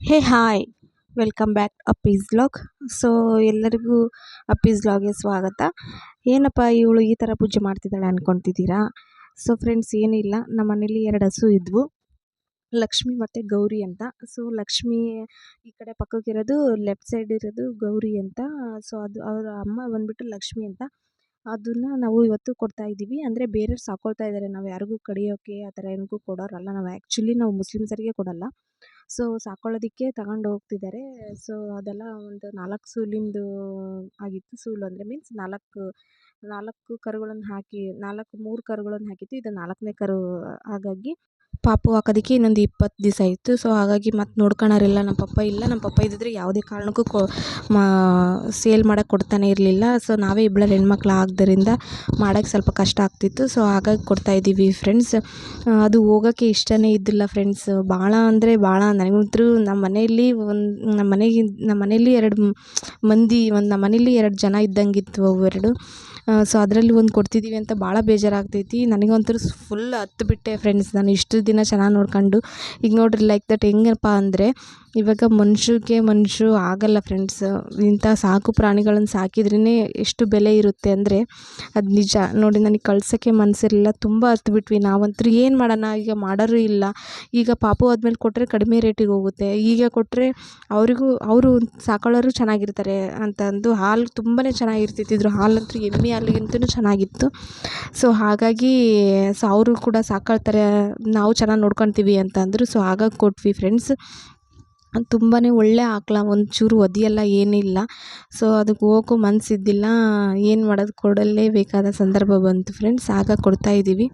ಹೇ hi welcome back office vlog. So ಎಲ್ಲರಿಗೂ office ವ್ಲಾಗ್ಗೆ ಸ್ವಾಗತ. ಏನಪ್ಪ ಇವಳು ಈ ಥರ ಪೂಜೆ ಮಾಡ್ತಿದ್ದಾಳೆ ಅಂದ್ಕೊತಿದ್ದೀರಾ? ಸೊ ಫ್ರೆಂಡ್ಸ್, ಏನಿಲ್ಲ, ನಮ್ಮ ಮನೇಲಿ 2 ಹಸು ಇದ್ವು, ಲಕ್ಷ್ಮಿ ಮತ್ತು ಗೌರಿ ಅಂತ. ಸೊ ಲಕ್ಷ್ಮಿ ಈ ಕಡೆ ಪಕ್ಕಕ್ಕಿರೋದು, ಲೆಫ್ಟ್ ಸೈಡ್ ಇರೋದು ಗೌರಿ ಅಂತ. ಸೊ ಅದು ಅವರ ಅಮ್ಮ ಬಂದ್ಬಿಟ್ಟು ಲಕ್ಷ್ಮಿ ಅಂತ. ಅದನ್ನು ನಾವು ಇವತ್ತು ಕೊಡ್ತಾ ಇದ್ದೀವಿ. ಅಂದರೆ ಬೇರೆಯವ್ರು ಸಾಕೊಳ್ತಾ ಇದ್ದಾರೆ, ನಾವು ಯಾರಿಗೂ ಕಡಿಯೋಕ್ಕೆ ಆ ಥರ ಏನಕ್ಕೂ ಕೊಡೋರಲ್ಲ. ನಾವು ಮುಸ್ಲಿಮ್ಸರಿಗೆ ಕೊಡಲ್ಲ. ಸೊ ಸಾಕೊಳ್ಳೋದಕ್ಕೆ ತಗೊಂಡು ಹೋಗ್ತಿದ್ದಾರೆ. ಸೊ ಅದೆಲ್ಲ ಒಂದು 4 ಸೂಲಿಂದು ಆಗಿತ್ತು. ಸೂಲು ಅಂದರೆ ಮೀನ್ಸ್ 4 ಕರುಗಳನ್ನು ಹಾಕಿ 3 ಕರುಗಳನ್ನು ಹಾಕಿತ್ತು. ಇದು 4ನೇ ಕರು. ಹಾಗಾಗಿ ಪಾಪು ಹಾಕೋದಕ್ಕೆ ಇನ್ನೊಂದು 20 ದಿವಸ ಇತ್ತು. ಸೊ ಹಾಗಾಗಿ ಮತ್ತೆ ನೋಡ್ಕೊಳೋರಿಲ್ಲ, ನಮ್ಮ ಪಪ್ಪ ಇಲ್ಲ. ನಮ್ಮ ಪಪ್ಪ ಇದ್ದಿದ್ರೆ ಯಾವುದೇ ಕಾರಣಕ್ಕೂ ಸೇಲ್ ಮಾಡೋಕ್ಕೆ ಕೊಡ್ತಾನೆ ಇರಲಿಲ್ಲ. ಸೊ ನಾವೇ ಇಬ್ಬರು ಹೆಣ್ಮಕ್ಳು ಆದ್ದರಿಂದ ಮಾಡೋಕ್ಕೆ ಸ್ವಲ್ಪ ಕಷ್ಟ ಆಗ್ತಿತ್ತು. ಸೊ ಹಾಗಾಗಿ ಕೊಡ್ತಾಯಿದ್ದೀವಿ ಫ್ರೆಂಡ್ಸ್. ಅದು ಹೋಗೋಕ್ಕೆ ಇಷ್ಟನೇ ಇದ್ದಿಲ್ಲ ಫ್ರೆಂಡ್ಸ್. ಭಾಳ ಅಂದರೆ ಭಾಳ ನನಗಂತೂ ನಮ್ಮ ಮನೆಯಲ್ಲಿ 2 ಮಂದಿ, ನಮ್ಮ ಮನೇಲಿ 2 ಜನ ಇದ್ದಂಗಿತ್ತು ಅವು 2. ಸೊ ಅದರಲ್ಲಿ ಒಂದು ಕೊಡ್ತಿದ್ದೀವಿ ಅಂತ ಭಾಳ ಬೇಜಾರಾಗ್ತೈತಿ. ನನಗಂತೂ ಫುಲ್ ಹತ್ಬಿಟ್ಟೆ ಫ್ರೆಂಡ್ಸ್. ನಾನು ಇಷ್ಟು ದಿನ ಚೆನ್ನಾಗಿ ನೋಡ್ಕೊಂಡು ಈಗ ನೋಡ್ರಿ ಲೈಕ್ ದಟ್ ಹೆಂಗಪ್ಪ ಅಂದರೆ, ಇವಾಗ ಮನುಷ್ಯ ಆಗಲ್ಲ ಫ್ರೆಂಡ್ಸ್. ಇಂಥ ಸಾಕು ಪ್ರಾಣಿಗಳನ್ನು ಸಾಕಿದ್ರೇ ಎಷ್ಟು ಬೆಲೆ ಇರುತ್ತೆ ಅಂದರೆ ಅದು ನಿಜ. ನೋಡಿ, ನನಗೆ ಕಳ್ಸೋಕ್ಕೆ ಮನಸ್ಸಿರಲಿಲ್ಲ, ತುಂಬ ಹತ್ಬಿಟ್ವಿ ನಾವಂತೂ. ಏನು ಮಾಡೋಣ, ಈಗ ಮಾಡೋರು ಇಲ್ಲ. ಈಗ ಪಾಪು ಆದಮೇಲೆ ಕೊಟ್ಟರೆ ಕಡಿಮೆ ರೇಟಿಗೆ ಹೋಗುತ್ತೆ, ಈಗ ಕೊಟ್ಟರೆ ಅವರು ಸಾಕೊಳ್ಳೋರು ಚೆನ್ನಾಗಿರ್ತಾರೆ ಅಂತಂದು ಹಾಲು ತುಂಬಾ ಚೆನ್ನಾಗಿರ್ತಿದ್ರು. ಹಾಲಂತೂ ಎಮ್ಮೆ ಹಾಲಿಗಿಂತಲೂ ಚೆನ್ನಾಗಿತ್ತು. ಸೊ ಹಾಗಾಗಿ ಅವರು ಕೂಡ ಸಾಕೊಳ್ತಾರೆ, ನಾವು ಚೆನ್ನಾಗಿ ನೋಡ್ಕೊತೀವಿ ಅಂತ ಅಂದರು. ಸೊ ಹಾಗಾಗಿ ಕೊಟ್ವಿ ಫ್ರೆಂಡ್ಸ್. ತುಂಬಾ ಒಳ್ಳೆ ಆಕಳ, ಒಂಚೂರು ಒದಿಯಲ್ಲ, ಏನಿಲ್ಲ. ಸೊ ಅದಕ್ಕೆ ಹೋಗೋಕ್ಕೂ ಮನಸ್ಸಿದ್ದಿಲ್ಲ. ಏನು ಮಾಡೋದು, ಕೊಡಲೇಬೇಕಾದ ಸಂದರ್ಭ ಬಂತು ಫ್ರೆಂಡ್ಸ್. ಆಗ ಕೊಡ್ತಾಯಿದ್ದೀವಿ.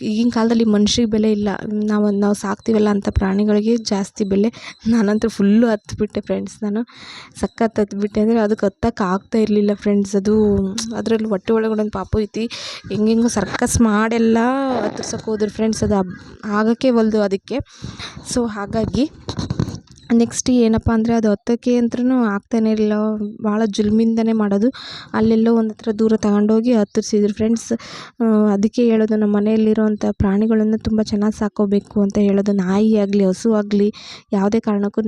ಈಗಿನ ಕಾಲದಲ್ಲಿ ಮನುಷ್ಯಗೆ ಬೆಲೆ ಇಲ್ಲ, ನಾವು ಸಾಕ್ತೀವಲ್ಲ ಅಂಥ ಪ್ರಾಣಿಗಳಿಗೆ ಜಾಸ್ತಿ ಬೆಲೆ. ನಾನಂತೂ ಫುಲ್ಲು ಹತ್ಬಿಟ್ಟೆ ಫ್ರೆಂಡ್ಸ್. ನಾನು ಸಖತ್ ಹತ್ಬಿಟ್ಟೆ ಅಂದರೆ ಅದಕ್ಕೆ ಹತ್ತಕ್ಕೆ ಆಗ್ತಾ ಇರಲಿಲ್ಲ ಫ್ರೆಂಡ್ಸ್. ಅದರಲ್ಲಿ ಹೊಟ್ಟೆ ಒಳಗಡೆ ಒಂದು ಪಾಪು ಐತಿ, ಹೆಂಗೆಂಗೋ ಸರ್ಕಸ್ ಮಾಡೆಲ್ಲ ಹತ್ತಿರ್ಸಕ್ಕೆ ಹೋದ್ರು ಫ್ರೆಂಡ್ಸ್. ಅದು ಆಗೋಕ್ಕೆ ಒಲ್ದು ಅದಕ್ಕೆ. ಸೊ ಹಾಗಾಗಿ ನೆಕ್ಸ್ಟ್ ಏನಪ್ಪ ಅಂದರೆ, ಅದು ಹತ್ತೋಕ್ಕೆ ಅಂದ್ರೂ ಆಗ್ತಾನೆ ಇರಲಿಲ್ಲ, ಭಾಳ ಜುಲ್ಮಿಂದನೇ ಮಾಡೋದು. ಅಲ್ಲೆಲ್ಲೋ ಒಂದು ಹತ್ರ ದೂರ ತಗೊಂಡೋಗಿ ಹತ್ತಿರ್ಸಿದ್ರು ಫ್ರೆಂಡ್ಸ್. ಅದಕ್ಕೆ ಹೇಳೋದು, ನಮ್ಮ ಮನೆಯಲ್ಲಿರೋವಂಥ ಪ್ರಾಣಿಗಳನ್ನು ತುಂಬ ಚೆನ್ನಾಗಿ ಸಾಕೋಬೇಕು ಅಂತ ಹೇಳೋದು. ನಾಯಿ ಆಗಲಿ, ಹಸು ಆಗಲಿ, ಯಾವುದೇ ಕಾರಣಕ್ಕೂ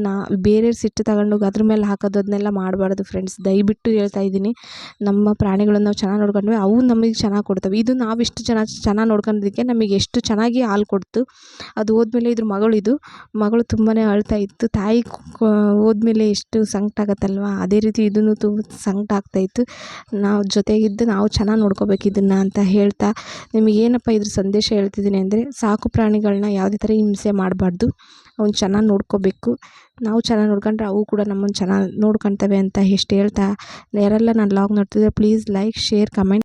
ಬೇರೆಯವ್ರು ಸಿಟ್ಟು ತಗೊಂಡೋಗಿ ಅದ್ರ ಮೇಲೆ ಹಾಕೋದು, ಅದನ್ನೆಲ್ಲ ಮಾಡಬಾರ್ದು ಫ್ರೆಂಡ್ಸ್. ದಯವಿಟ್ಟು ಹೇಳ್ತಾ ಇದ್ದೀನಿ. ನಮ್ಮ ಪ್ರಾಣಿಗಳನ್ನು ನಾವು ಚೆನ್ನಾಗಿ ನೋಡ್ಕೊಂಡ್ರೆ ಅವು ನಮಗೆ ಚೆನ್ನಾಗಿ ಕೊಡ್ತವೆ. ಇದು ನಾವು ಇಷ್ಟು ಚೆನ್ನಾಗಿ ನೋಡ್ಕೊಂಡಿದ್ದಕ್ಕೆ ನಮಗೆ ಎಷ್ಟು ಚೆನ್ನಾಗಿ ಹಾಲು ಕೊಡ್ತು. ಅದು ಹೋದ್ಮೇಲೆ ಇದ್ರ ಮಗಳು ತುಂಬಾ ಅಳ್ತಾ ಇತ್ತು. ತಾಯಿ ಹೋದ್ಮೇಲೆ ಎಷ್ಟು ಸಂಕಟ ಆಗುತ್ತಲ್ವ, ಅದೇ ರೀತಿ ಇದನ್ನು ತುಂಬ ಸಂಕಟ ಆಗ್ತಾಯಿತ್ತು. ನಾವು ಜೊತೆಗಿದ್ದು ನಾವು ಚೆನ್ನಾಗಿ ನೋಡ್ಕೋಬೇಕು ಇದನ್ನು ಅಂತ ಹೇಳ್ತಾ, ನಿಮಗೇನಪ್ಪ ಇದ್ರ ಸಂದೇಶ ಹೇಳ್ತಿದ್ದೀನಿ ಅಂದರೆ, ಸಾಕು ಪ್ರಾಣಿಗಳನ್ನ ಯಾವುದೇ ಥರ ಹಿಂಸೆ ಮಾಡಬಾರ್ದು, ಅವ್ನು ಚೆನ್ನಾಗಿ ನೋಡ್ಕೋಬೇಕು. ನಾವು ಚೆನ್ನಾಗಿ ನೋಡ್ಕೊಂಡ್ರೆ ಅವು ಕೂಡ ನಮ್ಮನ್ನು ಚೆನ್ನಾಗಿ ನೋಡ್ಕೊತವೆ ಅಂತ ಎಷ್ಟು ಹೇಳ್ತಾ, ಯಾರೆಲ್ಲ ನಾನು ವ್ಲಾಗ್ ನೋಡ್ತಿದ್ರೆ ಪ್ಲೀಸ್ ಲೈಕ್, ಶೇರ್, ಕಮೆಂಟ್.